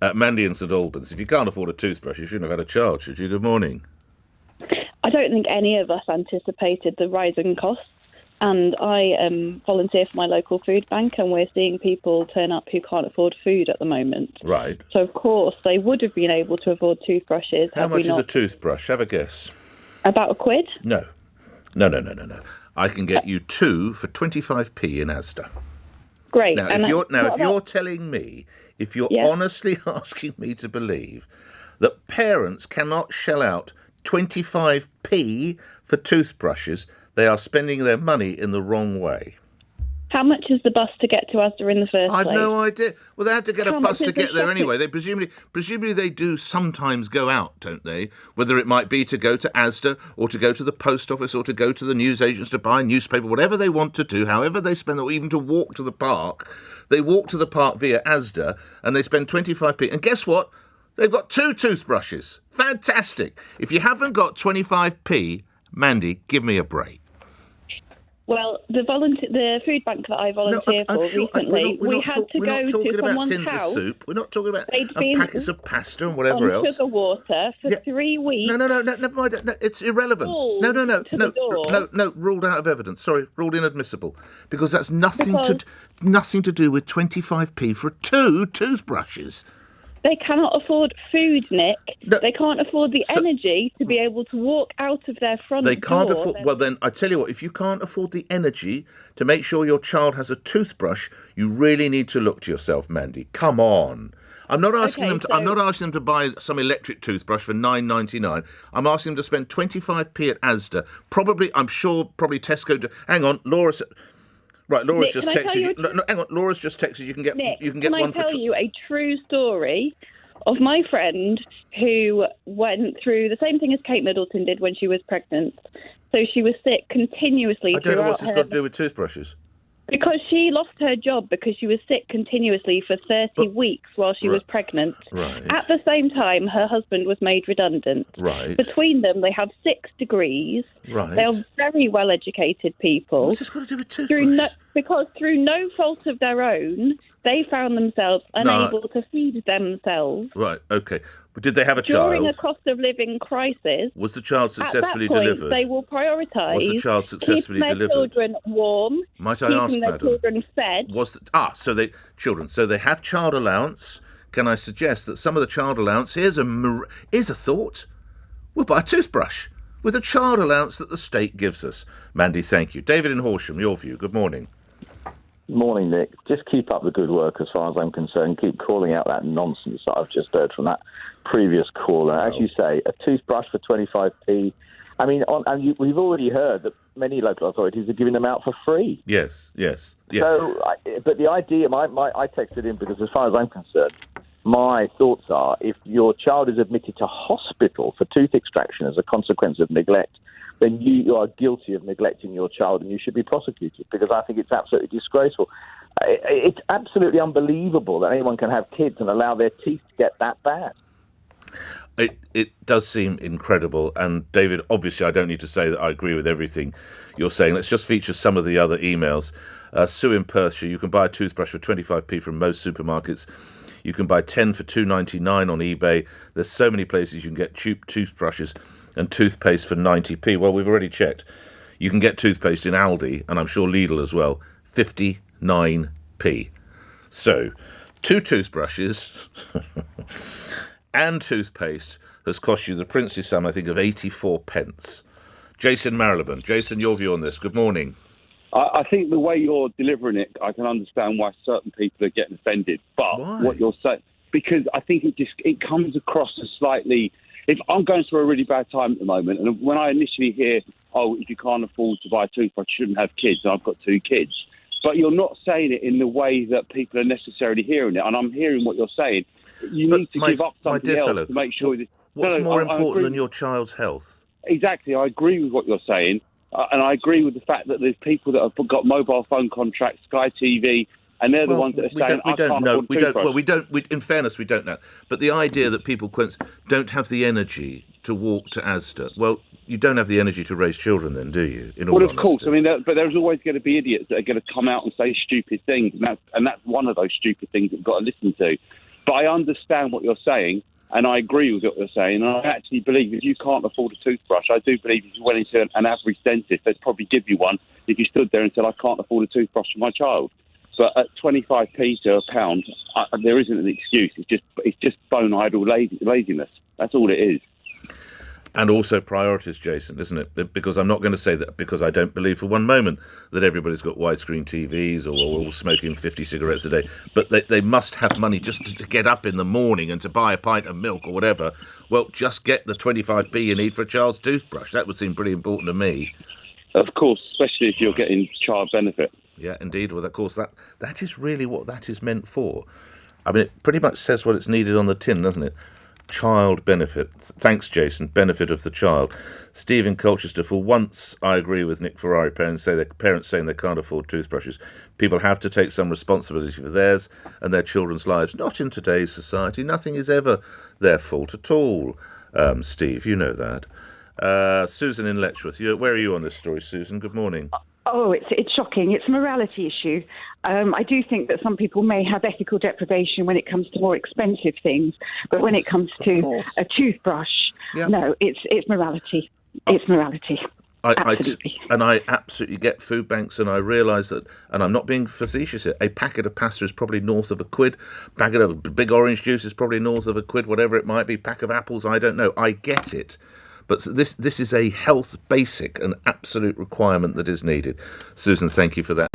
Mandy in St Albans, if you can't afford a toothbrush, you shouldn't have had a child, should you? Good morning. I don't think any of us anticipated the rising costs. And I volunteer for my local food bank, and we're seeing people turn up who can't afford food at the moment. Right. So, of course, they would have been able to afford toothbrushes. How much is a toothbrush? Have a guess. About £1. No. I can get you 2 for 25p in Asda. Great. Now, if you're telling me, if you're honestly asking me to believe that parents cannot shell out 25p for toothbrushes, they are spending their money in the wrong way. How much is the bus to get to Asda in the first place? I've no idea. Well, they have to get a bus to get there anyway. They presumably they do sometimes go out, don't they? Whether it might be to go to Asda or to go to the post office or to go to the newsagents to buy a newspaper, whatever they want to do, however they spend, or even to walk to the park. They walk to the park via Asda and they spend 25p. And guess what? They've got 2 toothbrushes. Fantastic. If you haven't got 25p, Mandy, give me a break. Well, the food bank that I volunteer for recently, we had to go to someone's house. We're not talking about tins of soup. We're not talking about packets of pasta and whatever else. Sugar water for 3 weeks. No, never mind. No, it's irrelevant. No, ruled out of evidence. Sorry, ruled inadmissible. Because that's nothing to do with 25p for 2 toothbrushes. They cannot afford food, Nick. No. They can't afford the energy to be able to walk out of their front door. They can't afford... Well, then, I tell you what, if you can't afford the energy to make sure your child has a toothbrush, you really need to look to yourself, Mandy. Come on. I'm not asking them to buy some electric toothbrush for $9.99. I'm asking them to spend 25p at Asda. Probably Tesco... Hang on, Laura... Right, Laura's just texted you. No, hang on. Laura's just texted you. Nick, you can get one for. Can I tell you a true story of my friend who went through the same thing as Kate Middleton did when she was pregnant? So she was sick continuously. I don't know what's this got to do with toothbrushes. Because she lost her job because she was sick continuously for 30 weeks while she was pregnant. Right. At the same time, her husband was made redundant. Right. Between them, they have 6 degrees. Right. They are very well-educated people. What's this got to do with toothbrushes? Because through no fault of their own, they found themselves unable to feed themselves. Right, OK. But did they have a child? During a cost of living crisis. Was the child successfully delivered? delivered? They will prioritise. Was the child successfully keeping delivered? their children warm. Might I ask, keeping their madam? Children fed. So they have child allowance. Can I suggest that some of the child allowance? Here's a thought. We'll buy a toothbrush with a child allowance that the state gives us. Mandy, thank you. David in Horsham, your view. Good morning. Morning, Nick. Just keep up the good work as far as I'm concerned. Keep calling out that nonsense that I've just heard from that previous caller. As you say, a toothbrush for 25p. I mean, we've already heard that many local authorities are giving them out for free. Yes. So, but the idea, I texted in because as far as I'm concerned, my thoughts are if your child is admitted to hospital for tooth extraction as a consequence of neglect, then you are guilty of neglecting your child and you should be prosecuted, because I think it's absolutely disgraceful. It's absolutely unbelievable that anyone can have kids and allow their teeth to get that bad. It does seem incredible. And David, obviously I don't need to say that I agree with everything you're saying. Let's just feature some of the other emails. Sue in Perthshire, you can buy a toothbrush for 25p from most supermarkets. You can buy 10 for $2.99 on eBay. There's so many places you can get cheap toothbrushes and toothpaste for 90p. Well, we've already checked. You can get toothpaste in Aldi, and I'm sure Lidl as well, 59p. So, 2 toothbrushes and toothpaste has cost you the princely sum, I think, of 84 pence. Jason Marylebone. Jason, your view on this. Good morning. I think the way you're delivering it, I can understand why certain people are getting offended. But why? What you're saying, because I think it comes across as slightly... If I'm going through a really bad time at the moment, and when I initially hear, if you can't afford to buy a toothbrush, you shouldn't have kids, and I've got 2 kids. But you're not saying it in the way that people are necessarily hearing it, and I'm hearing what you're saying. You need to give up something else to make sure that... What's more important than your child's health? Exactly, I agree with what you're saying, and I agree with the fact that there's people that have got mobile phone contracts, Sky TV... And they're the ones that are saying, I can't afford a toothbrush. In fairness, we don't know. But the idea that people don't have the energy to walk to Asda, well, you don't have the energy to raise children then, do you? Well, of course. I mean, but there's always going to be idiots that are going to come out and say stupid things. And that's one of those stupid things that we've got to listen to. But I understand what you're saying, and I agree with what you're saying. And I actually believe if you can't afford a toothbrush, I do believe if you went into an average dentist, they'd probably give you one if you stood there and said, I can't afford a toothbrush for my child. But at 25p to a pound, there isn't an excuse. It's just bone idle laziness. That's all it is. And also priorities, Jason, isn't it? Because I'm not going to say that because I don't believe for one moment that everybody's got widescreen TVs or all smoking 50 cigarettes a day. But they must have money just to get up in the morning and to buy a pint of milk or whatever. Well, just get the 25p you need for a child's toothbrush. That would seem pretty important to me. Of course, especially if you're getting child benefit. Yeah, indeed. Well, of course, that is really what that is meant for. I mean, it pretty much says what it's needed on the tin, doesn't it? Child benefit. Thanks, Jason. Benefit of the child. Steve in Colchester. For once, I agree with Nick Ferrari. Parents saying they can't afford toothbrushes. People have to take some responsibility for theirs and their children's lives. Not in today's society. Nothing is ever their fault at all. Steve, you know that. Susan in Letchworth. Where are you on this story, Susan? Good morning. Oh, it's shocking. It's a morality issue. I do think that some people may have ethical deprivation when it comes to more expensive things, but when it comes to a toothbrush, no, it's morality. It's morality. Absolutely. I absolutely get food banks, and I realise that, and I'm not being facetious here, a packet of pasta is probably north of £1, packet of big orange juice is probably north of £1, whatever it might be, pack of apples, I don't know. I get it. But this is a health basic and absolute requirement that is needed. Susan, thank you for that.